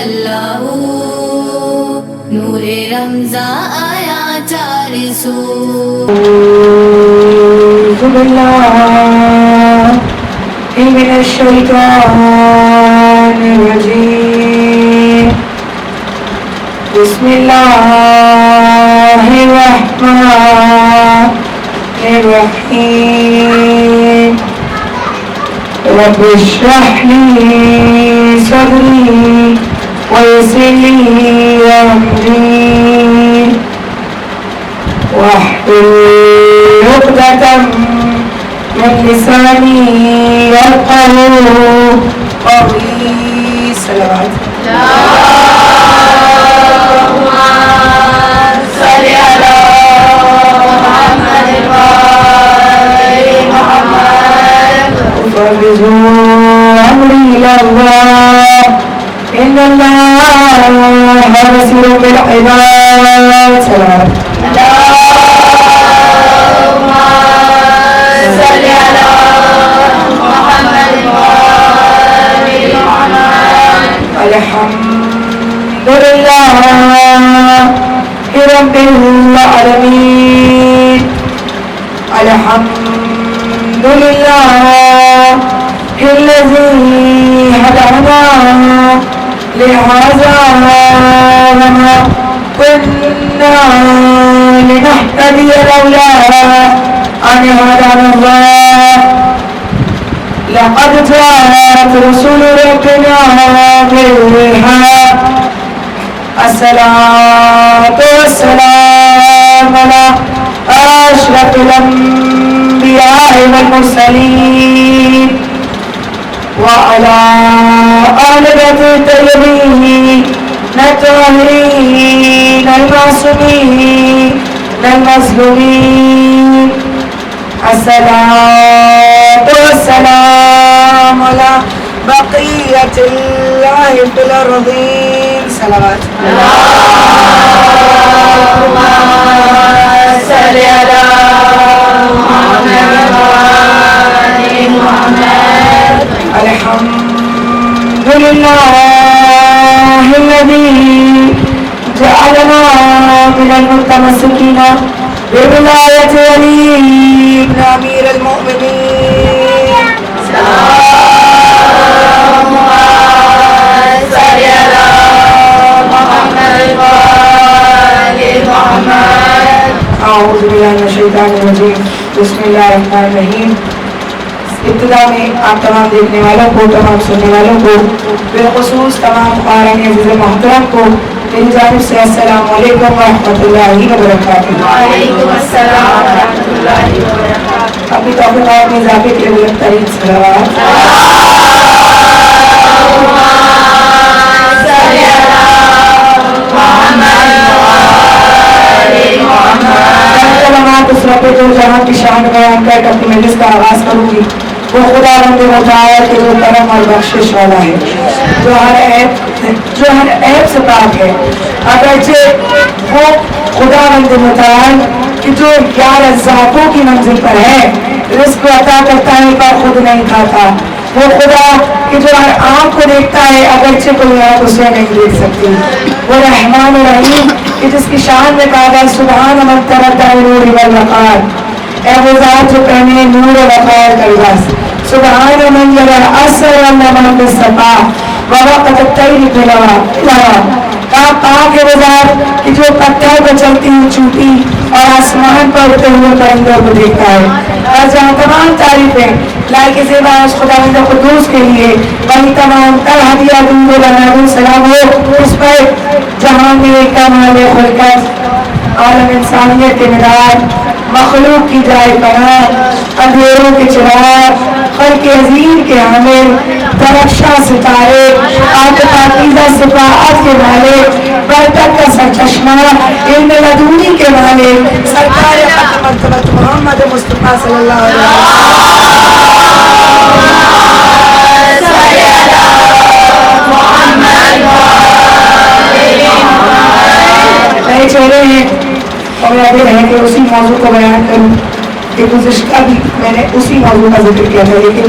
اللہ نور رمضاں آیا چار سو اعوذ باللہ من الشیطان الرجیم بسم اللہ الرحمن الرحیم رب اشرح لی صدری ويسر لي أمري واحلل عقدة من لساني يفقهوا قولي صلوات اللهم صل على محمد وآل محمد وفرجوا أمري إلى الله إن الله بصير بالعباد صلوات اللهم صل على محمد وآل محمد الحمد لله رب العالمين الحمد لله الذي هدانا لهذا وما كنا لنهتدي لولا أن هدانا الله لقد جاءت رسل ربنا بالحق الصلاة والسلام على أشرف الأنبياء والمرسلين وعلى آل بيت الطيبين الطاهرين المعصومين المظلومين الصلاة والسلام على بقية الله في الأرضين صلوات اللهم صل على محمد وآل محمد الحمد لله الذي جعلنا من المتمسكين بولاية ولي بن أمير المؤمنين اللهم صل على محمد وآل محمد أعوذ بالله من الشيطان الرجيم بسم الله الرحمن الرحيم ابتدا میں آپ تمام دیکھنے والوں کو تمام سننے والوں کو بالخصوص تمام قارئین عزیز محترم کو میری جانب سے السلام علیکم ورحمۃ اللہ وبرکاتہ۔ وعلیکم السلام ورحمۃ اللہ وبرکاتہ۔ اپنی توفیق اور اپنے اضافے کے لیے بلند ترین صلوات اس رب جو جہاں کی شان بیان کر اپنی مجلس کا آغاز کروں گی وہ خدا رب متعال کے جو کرم اور بخشش والا ہے، جو ہر عیب سے پاک ہے، اگرچہ وہ خدا رب متعال کہ جو 11 ذاتوں کی منزل پر ہے، رزق عطا کرتا ہے پر خود نہیں کھاتا، وہ خدا کہ جو ہر آنکھ کو دیکھتا ہے اگرچہ کوئی آنکھ اسے نہیں دیکھ سکتی، وہ رحمان و رحیم کہ جس کی شان میں کہا گیا سبحان من تردد نور والوقار، اے وہ ذات جو پہنے نور و وقار کا لباس، سبحان من یرا اثر من بالصفا ووقت الطیر بلوا پاک ہے وہ ذات کہ جو پتھر پر چلتی ہوئی چوٹی اور آسمان پر اڑتے ہوئے پرندوں کو دیکھتا ہے، اور جہاں تمام تعریفیں لائق زیبا اس خداوند قدوس کے لیے، وہی تمام تر ہدیہ درود و لعنت سلام ہو اس پر جہاں میں کمال خلقت عالم انسانیت کے مدار، مخلوق کی جائے پناہ، اندھیروں کے چراغ، خلق عظیم کے حامل، درخشاں ستارے، آپ پاکیزہ صفات کے مالک، برکت کا سرچشمہ، علم لدنی کے مالک، سرکار ختم مرتبہ محمد مصطفیٰ صلی اللہ علیہ وسلم نئے چہرے ہیں اور میرا دل ہے کہ اسی موضوع کو بیان کروں کہ گزشتہ بھی میں نے اسی موضوع کا ذکر کیا تھا، لیکن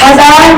1000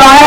12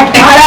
18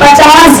50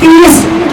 30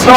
100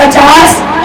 50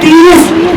30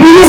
20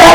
10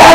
10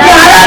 11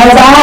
1000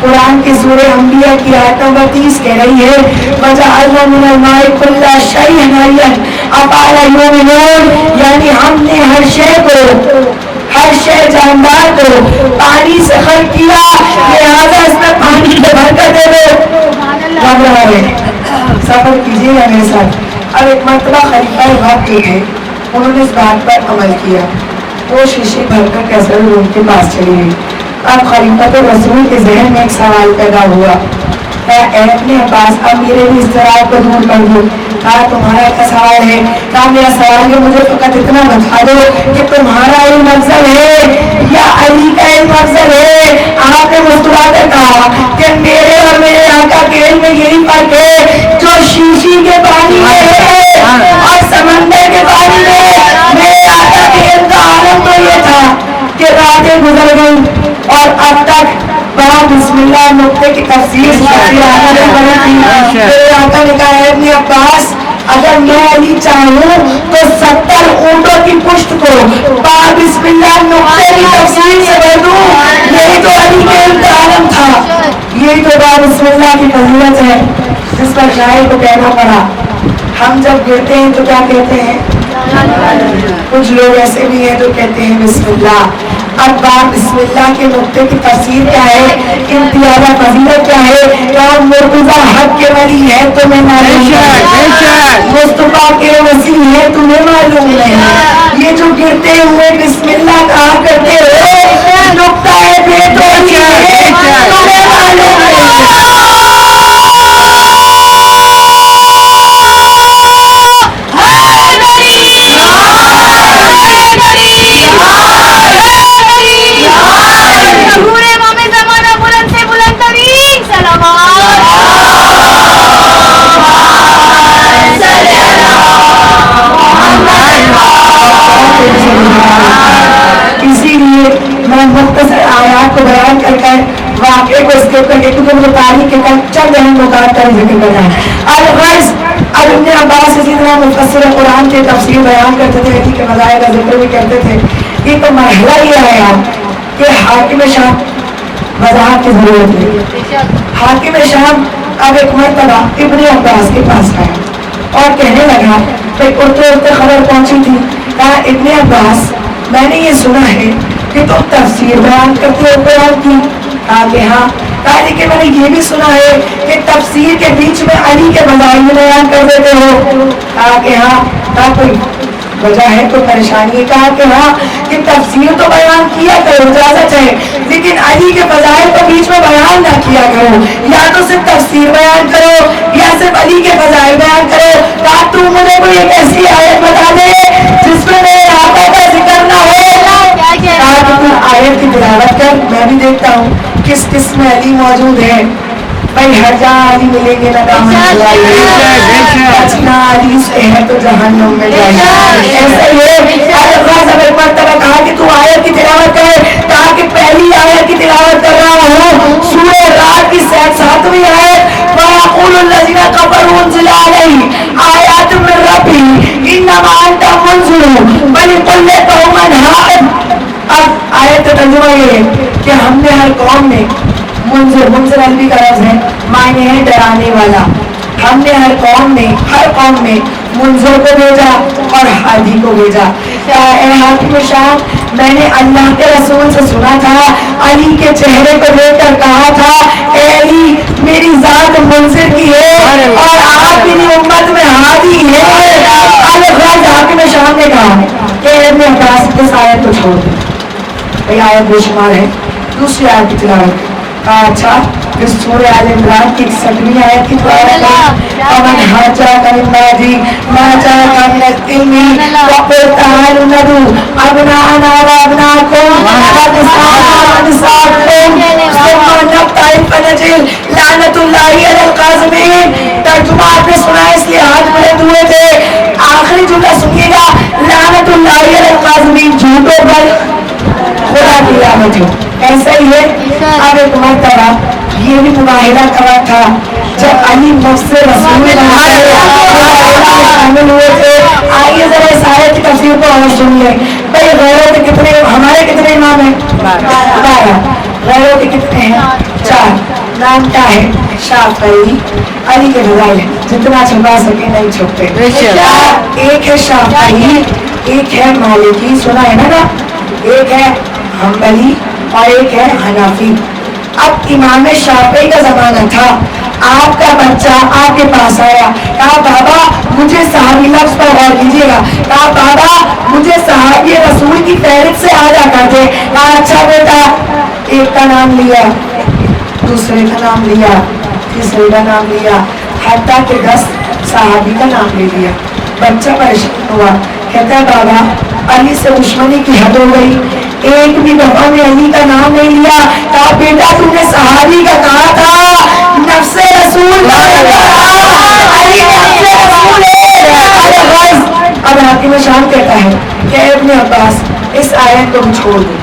قرآن کی سورہ انبیاء کی آیت نمبر 30 کہہ رہی ہے وَجَعَلْنَا مِنَ الْمَاءِ كُلَّ شَيْءٍ حَيٍّ أَفَلَا يُؤْمِنُونَ، یعنی ہم نے ہر شے جاندار کو پانی سے خلق کیا، لہذا اس میں پانی کی برکت دے دو۔ سفر کیجیے گا میرے ساتھ۔ اب ایک مرتبہ خلیفہ وقت جو تھے انہوں نے اس بات پر عمل کیا، وہ شیشے بھر کر کیسر روم کے پاس چلی گئی۔ اب خلیفۃ رسول کے ذہن میں ایک سوال پیدا ہوا، اے ابن عباس اب میرے بھی اس طرح کو دور کر دو۔ کہا تمہارا کیا سوال ہے؟ کہا میرا سوال ہے مجھے فقط اتنا بتا دو کہ تمہارا علم افضل ہے یا علی کا علم افضل ہے؟ آپ نے مسکراتے کہا کہ میرے اور میرے آقا کے علم میں یہی فرق ہے جو شیشی کے پانی میں ہے اور سمندر کے پانی میں۔ میرے آقا کے علم کا عالم تو یہ تھا کہ راتیں گزر گئی اور اب تک بڑا بسم اللہ نقطے کی تفسیر میرے آقا نے کہا ہے ابن عباس اگر میں علی چاہوں تو 70 اونٹوں کی پشت کو بسم اللہ نقطے کی تفسیر سے بھر دوں۔ یہی تو علی کے علم کا عالم تھا، یہی تو بسم اللہ کی فضیلت ہے جس پر شاعر کو کہنا پڑا ہم جب گرتے ہیں تو کیا کہتے ہیں؟ کچھ لوگ ایسے بھی ہیں جو کہتے ہیں بسم اللہ۔ اب بات بسم اللہ کے نقطے کی تفسیر کیا ہے، امتیازہ فضیلت کیا ہے، کیا مرتضیٰ حق کے ولی ہے تمہیں معلوم ہے، مصطفیٰ کے وسیع ہے تمہیں معلوم نہیں، یہ جو گرتے ہوئے بسم اللہ کہا کرتے ہو نقطہ ہے بے تو تمہیں معلوم نہیں۔ اسی لیے میں مختصر آیات کو بیان کر کر واقعے کو اس کے اوپر کیونکہ مجھے تاریخ کے چند اہم نکات کا ذکر کرنا ہے۔ الغرض اب ابن عباس اسی طرح مفسر قرآن کے تفسیر بیان کرتے تھے، علی کے مظاہر کا ذکر بھی کرتے تھے۔ یہ تو مرحلہ یہ آیا کہ حاکم شام وضاحت کی ضرورت ہے۔ حاکم شام اب ایک مرتبہ ابن عباس کے پاس آیا اور کہنے لگا کہ اڑتے اڑتے خبر پہنچی تھی، کہا ابن عباس میں نے یہ سنا ہے کہ تم تفسیر بیان کرتے ہو قرآن کی؟ کہا کہ ہاں۔ کہا لیکن میں نے یہ بھی سنا ہے کہ تفسیر کے بیچ میں علی کے مظاہر بیان کر دیتے ہو؟ کہا کہ ہاں۔ کہا کوئی وجہ ہے تو پریشانی ہے؟ کہا کہ ہاں کہ تفسیر تو بیان کیا کرو اجازت ہے لیکن علی کے فضائل کو بیچ میں بیان نہ کیا کرو، یا تو صرف تفسیر بیان کرو یا صرف علی کے فضائل بیان کرو۔ کہا تو مجھے کوئی ایک ایسی آیت بتا دے جس میں میرے آقا کا ذکر نہ ہو۔ کہا کہ تم آیت کی تلاوت کر میں بھی دیکھتا ہوں کس کس میں علی موجود ہے۔ بھائی ہر جہاں علی ملیں گے بچنا علی سے ہے تو جہنم میں جائے۔ ایسے ہی ایک مرتبہ کہا کہ تو آیت کی تلاوت کر، کہا کہ پہلی آیت کی تلاوت کر رہا ہوں سورہ رات کی 7ویں آیت وَيَقُولُ الَّذِينَ كَفَرُوا أُنزِلَ عَلَيْهِ آيَاتٌ مِّن رَّبِّهِ إِنَّمَا أَنتَ مُنذِرٌ وَلِكُلِّ قَوْمٍ هَادٍ۔ اب آیت کا ترجمہ یہ ہے کہ ہم نے ہر قوم میں منذر عربی کا لفظ ہے، معنی ہے ڈرانے والا۔ ہم نے ہر قوم میں منذر کو بھیجا اور ہادی کو بھیجا۔ اے حاکم شام میں نے اللہ کے رسول سے سنا تھا، علی کے چہرے کو دیکھ کر کہا تھا اے علی میری ذات منذر کی ہے اور آپ میری امت میں ہادی ہے۔ الغرض حاکم شام نے کہا کہ ابن عباس اس آیت کو چھوڑ دیں، یہ آیت بے شمار ہے۔ دوسری آیت کی تلاوت کہا اچھا اس سورہ آل عمران کی 61ویں آیت کی تلاوت ومن حاجاک من بعد ما جاءک من العلم فقل تعالوا ندعو ابناءنا وابناءکم ونساءنا ونساءکم ثم نبتهل فنجعل لعنۃ اللہ علی الکاذبین۔ ترجمہ آپ نے سنا اس لیے ہاتھ بلند ہوئے تھے۔ آخری جملہ سنیے گا لعنۃ اللہ علی الکاذبین، جھوٹوں پر خدا کی لعنت ہو۔ ایسا ہی ہے اب ایک مرتبہ یہ بھی مباہلہ کرا تھا جب علی مفسر رسول شامل ہوئے تھے۔ آئیے ذرا اس آیت کی تفسیر کو اور سن لیں۔ بھائی غیرت کتنے ہمارے کتنے امام ہیں؟ 12۔ غیروں کے کتنے ہیں؟ 4. نام کیا ہے؟ شافعی. علی کے فضائل جتنا چھپا سکے نہیں چھپتے. ایک ہے شافعی، ایک ہے مالکی، سنا ہے نا، ایک ہے حنبلی اور ایک ہے حنفی. اب امام شافعی کا زمانہ تھا، آپ کا بچہ آپ کے پاس آیا، کہا بابا مجھے صحابی، لفظ پر غور کیجیے گا، کہا بابا مجھے صحابی رسول کی فہرست سے آ جا کر دے. کہا اچھا بیٹا. ایک کا نام لیا، دوسرے کا نام لیا، تیسرے کا نام لیا، حتیٰ کہ 10 صحابی کا نام لے لیا. بچہ پریشان ہوا، کہتا ہے بابا علی سے دشمنی کی حد ہو گئی، ایک بھی دفعہ میں علی کا نام نہیں لیا. کہا بیٹا تم نے صحابی کا کہا تھا، نفس رسول علی نفس رسول ہے. اب حاکم شام کہتا ہے کہ ابن عباس اس آیت کو چھوڑ دو،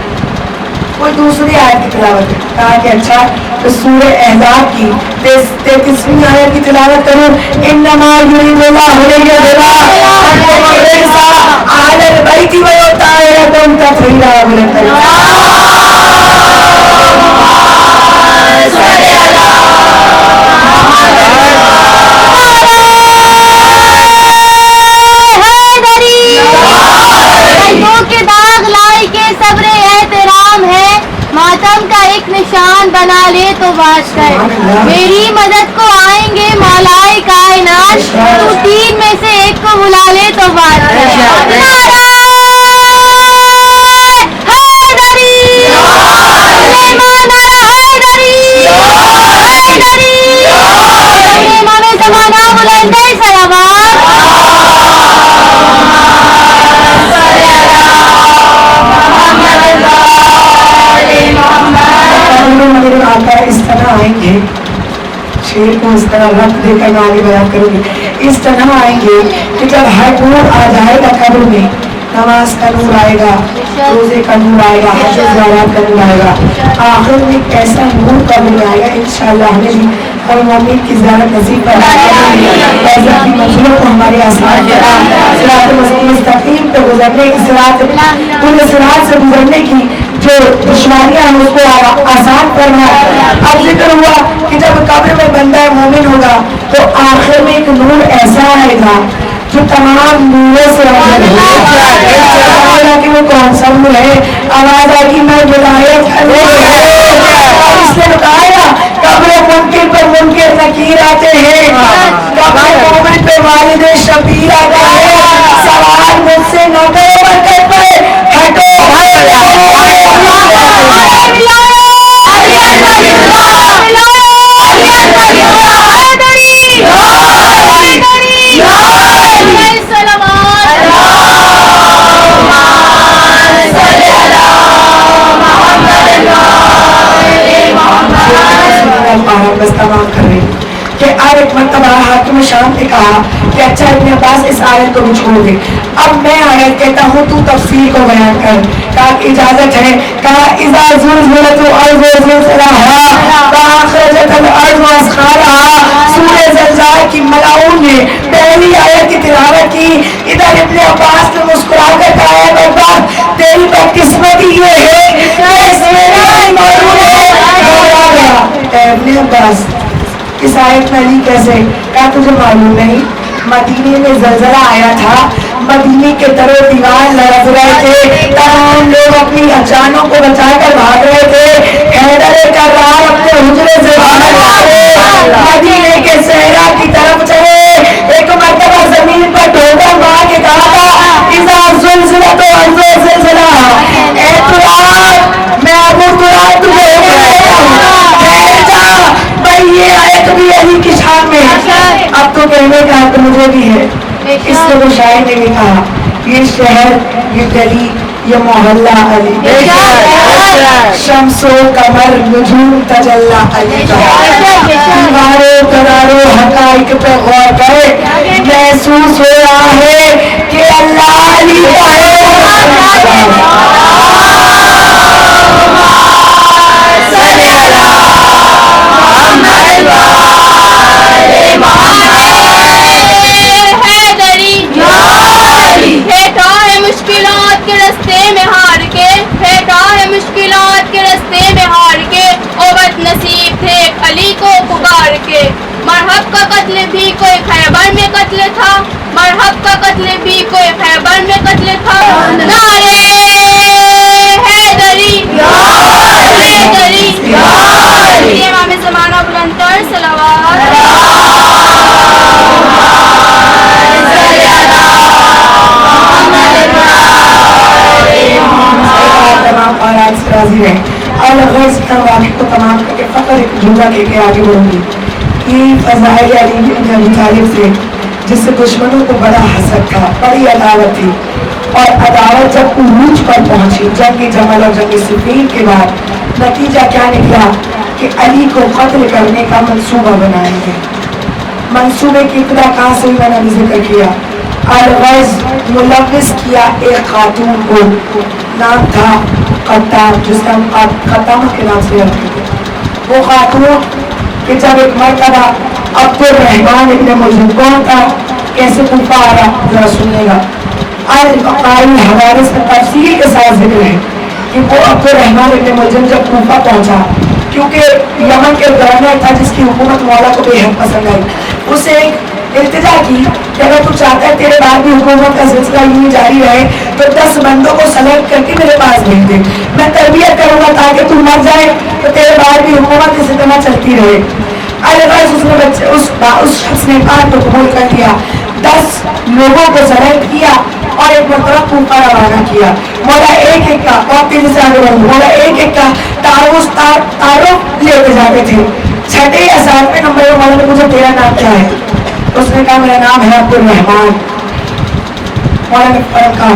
کوئی دوسری آیت کی تلاوت ہے. کہا کہ اچھا تو سورہ احزاب کی 33ویں آیت کی تلاوت کروں. انما یرید اللہ لیذہب عنکم الرجس اہل البیت ویطہرکم تطہیرا. ماتم کا ایک نشان بنا لے تو بات کر، میری مدد کو آئیں گے مولائے کائنات، تو 3 میں سے ایک کو بلا لے تو بات کر. اس طرح آئیں گے، شیر کو اس طرح رکھ دے کر آگے بیان کروں گی. اس طرح آئیں گے کہ جب ہر نور آ جائے گا قبر میں، نماز کا نور آئے گا، روزے کا نور آئے گا، حج زیارات کا نور آئے گا، آخر میں ایسا نور قبر میں آئے گا. انشاءاللہ ہمیں بھی ہر مومن کی زیارت نصیب فرمائے، عزت کی منزلوں کو ہمارے آسان کرا، صراط مستقیم پہ گزرنے کی، صراط سے گزرنے کی جو دشواریاں ہیں اس کو آسان کرنا. اب ذکر ہوا کہ جب قبر میں بندہ مومن ہوگا تو آخر میں ایک نور ایسا آئے گا جو تمام نوروں سے افضل ہوگا. کہ وہ کون سا نور ہے؟ آواز آئے گی میں ولایت اس نے بتایا قبر منکر پر منکر نکیر آتے ہیں، قبر مومن پہ والد شبیر آتا ہے. سوال مجھ سے نہ کرو برکت پر ہٹو. بس تمام کر رہی کہ اور ایک مرتبہ حاکم شام نے کہا کہ اچھا ابن عباس اس آیت کو بھی چھوڑ دے، اب میں آیت کہتا ہوں تو تفسیر کو بیان کر. کہا کہ اجازت ہے. کہا اذا زلزلت الارض زلزالها واخرجت الارض اثقالها. سورہ زلزال کی ملاؤن نے پہلی آیت کی تلاوت کی. ادھر ابن عباس نے مسکرا کر کہا ہے عباس تیری بدقسمتی یہ ہے کہ اس میں نہیں معلوم ہے. ابن عباس اس آیت میں علی کیسے؟ کہا تجھے معلوم نہیں مدینے میں زلزلہ آیا تھا، مدینے کے در و دیوار لرز رہے تھے، تمام لوگ اپنی جانوں کو بچا کر بھاگ رہے تھے. حیدر کرار اپنے حجرے سے باہر آئے، مدینے کے صحرا کی طرف چلے. ایک مرتبہ زمین پر ڈھوکر مار کے کہا تھا اذا زلزلت الارض زلزالها. اے تراب میں ابو تراب تجھے یہ آیت بھی علی کی شان میں ہے. اب تو کہنے کا حق مجھے بھی ہے. اس سے وہ شاعر نے بھی کہا یہ شہر، یہ گلی، یہ محلہ علی، شمس و قمر نجوم تجلی علی کا. دیواروں قراروں حقائق پہ غور کرے، محسوس ہو رہا ہے کہ اللہ علی کا ہے. مشکلات کے رستے میں ہار کے قتل بھی کوئی خیبر میں قتل تھا. نعرے حیدری حیدری امام زمانہ بلند تر صلوات. تمام آیات سے راضی رہیں. الغرض کا واقعہ کو تمام کر کے فقط ایک جملہ کہہ کے آگے بڑھوں گی کہ فضائل علی بن ابی طالب سے جس سے دشمنوں کو بڑا حسد تھا, بڑی عداوت تھی, اور عداوت جب عروج پر پہنچی جنگ جمل اور جنگ صفین کے بعد, نتیجہ کیا نکلا کہ علی کو قتل کرنے کا منصوبہ بنائیں گے. منصوبے کی ابتدا کہاں سے میں نے ذکر کیا, الغرض ملوث کیا ایک خاتون کو, نام تھا قطام, جس کا ہم قطامہ کے نام سے رکھتے تھے. وہ خاتون کہ جب ایک مرتبہ عبد الرحمن ابن ملجم, کون تھا, کیسے کوفہ آیا, ذرا سنیے گا. القائل حوارث میں تفصیل کے ساتھ ذکر ہے کہ وہ عبد الرحمن ابن ملجم جب کوفہ پہنچا, کیونکہ یمن کے گورنر تھا جس کی حکومت مولا کو بے حد پسند آئی, اسے ایک التجا کی کہ اگر تو چاہتا ہے تیرے بعد بھی حکومت کا سلسلہ یوں جاری رہے تو 10 بندوں کو سلیکٹ کر کے میرے پاس بھیج دے, میں تربیت کروں گا تاکہ تو مر جائے تو تیرے بعد بھی حکومت اسی طرح چلتی رہے. اس شخص نے کہا تو قبول کر لیا, 10 لوگوں کو سلیکٹ کیا اور ایک مرتبہ کوفہ روانہ کیا. مولا ایک ایک کا, اور تیزی سے آگے بڑھوں, مولا ایک ایک کا تعارف لیتے جاتے تھے. 6 یا 7ویں نمبر پر مولا نے پوچھا تیرا نام کیا ہے, اس نے کہا میرا نام ہے عبد الرحمن. مولا نے کہا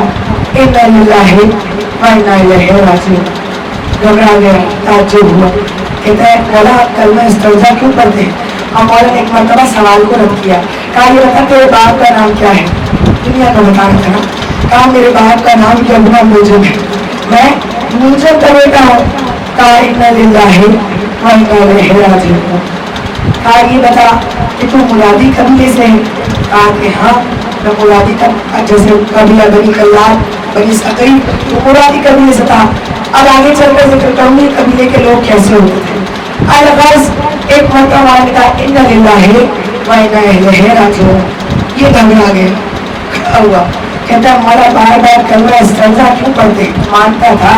انا للہ و انا الیہ راجعون. گھبرا گیا, تعجب ہوا, کہتا ہے مولا آپ کلمہ استرجاع کیوں پڑھتے ہیں؟ اور مولا نے ایک مرتبہ سوال کو رد کیا, کہا یہ بتا تیرے باپ کا نام کیا ہے؟ دنیا کو بتانا تھا. کہا میرے باپ کا نام یبنا ملجم ہے, میں ملجم کا بیٹا ہوں. کہا انا للہ و انا الیہ راجعون. کہا یہ بتا کہ تو مرادی قبیلے سے ہے؟ کہا کہ ہاں میں مرادی جیسے قبیلہ بنی کلاب بنی ثقیف تو مرادی قبیلے سے تھا. اب آگے چل کر ذکر کروں گی قبیلے کے لوگ کیسے ہوتے تھے. الغرض ایک مرتبہ کہا انا للہ و انا الیہ راجعون. یہ گھبرا گیا, کھڑا ہوا, کہتا مولا بار بار کلمہ استرجاع کیوں پڑھتے؟ مانتا تھا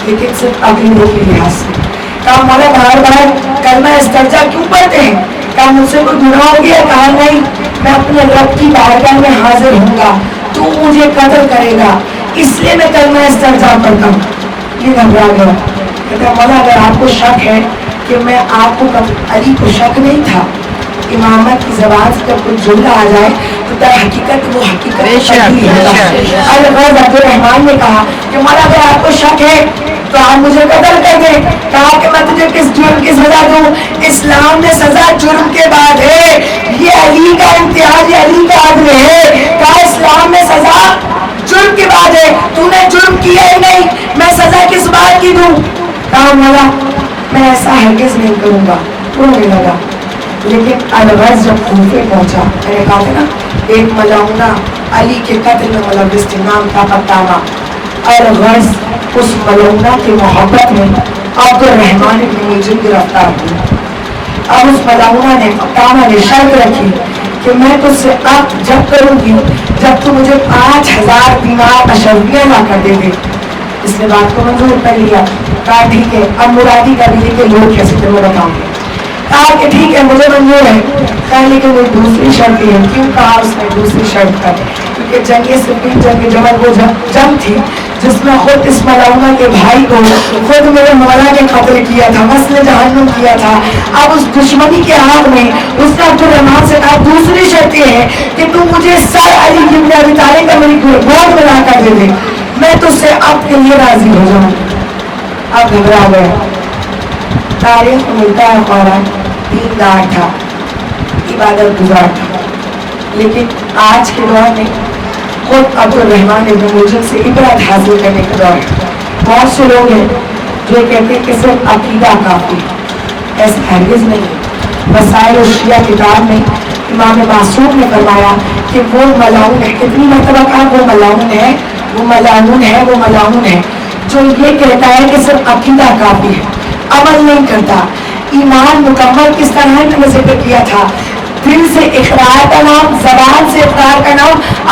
لیکن صرف عقیدے کے لحاظ سے. کہا مولا بار بار کلمہ استرجاع کیوں پڑھتے ہیں؟ کہا مجھ سے کوئی گناہ ہو گیا؟ کہا نہیں, میں اپنے رب کی بارگاہ میں حاضر ہوں گا, تو مجھے قتل کرے گا, اس لیے میں کلمہ استرجاع پڑھتا ہوں. یہ گھبرا گیا, کہتا مولا اگر آپ کو شک ہے کہ میں آپ کو علی کو شک نہیں تھا, امامت کی زبان سے جب کچھ جملہ آ جائے تو در حقیقت وہ حقیقت الغرض عبد الرحمن نے کہا کہ مولا اگر آپ کو شک ہے تو آپ مجھے قتل کر دیں. کہا کہ میں تجھے کس جرم کی سزا دوں؟ اسلام میں سزا جرم کے بعد ہے, یہ علی کا امتیاز, یہ علی کا عدل ہے. کہا اسلام میں سزا جرم کے بعد ہے, تو نے جرم کیا ہی نہیں, میں سزا کس بات کی دوں؟ کہا مولا میں ایسا ہرگز نہیں کروں گا. رونے لگا. لیکن الغرض جب کوفے پہنچا, میں نے کہا تھا نا ایک ملعونہ علی کے قتل میں ملوث تھے, نام تھا قطامہ. الغرض اس ملعونہ کی محبت میں عبد الرحمن ابن ملجم گرفتار ہوئی. اب اس ملعونہ نے قطامہ نے شرط رکھی کہ میں تجھ سے عقد جب کروں گی جب تو مجھے 5000 دینار اشرفیہ لا کر دے دے. اس نے بات کو منظور کر لیا. کہا ٹھیک ہے, اب مرادی قبیلے کے لوگ کیسے تمہیں بتاؤں گے. کہا کہ ٹھیک ہے مجھے منظور ہے. کہا لیکن وہ دوسری شرط ہے. کیوں کہا اس نے دوسری شرط کا؟ کیونکہ جنگ صفین جنگ جمل وہ جنگ تھی جس میں خود اس ملعونہ کے بھائی کو خود میرے مولا نے قتل کیا تھا, مسل جہنم کیا تھا. اب اس دشمنی کے حال میں اس نے عبد الرحمن سے کہا دوسری شرط یہ ہے کہ تم مجھے سر علی بن ابی طالب کا میری گود میں لا کر دے دے, میں تجھ سے اب کے لیے راضی ہو جاؤں. اب گھبرا گیا. تاریخ میں ملتا ہے قرآن دیندار تھا, عبادت گزار تھا, لیکن آج کے دور میں خود عبد الرحمن ابن ملجم سے عبرت حاصل کرنے کا دور ہے. بہت سے لوگ ہیں جو کہتے ہیں کہ صرف عقیدہ کافی, ایسا ہرگز نہیں. وسائل الشیعہ کتاب میں امام معصوم نے فرمایا کہ وہ ملعون ہے, کتنی مرتبہ کہا وہ ملعون ہے, وہ ملعون ہے, وہ ملعون ہے, جو یہ کہتا ہے کہ صرف عقیدہ کافی ہے, عمل نہیں کرتا. ایمان مکمل کس طرح میں نے ذکر کیا تھا, دل سے اقرار کا نام, زبان سے اقرار کا نام,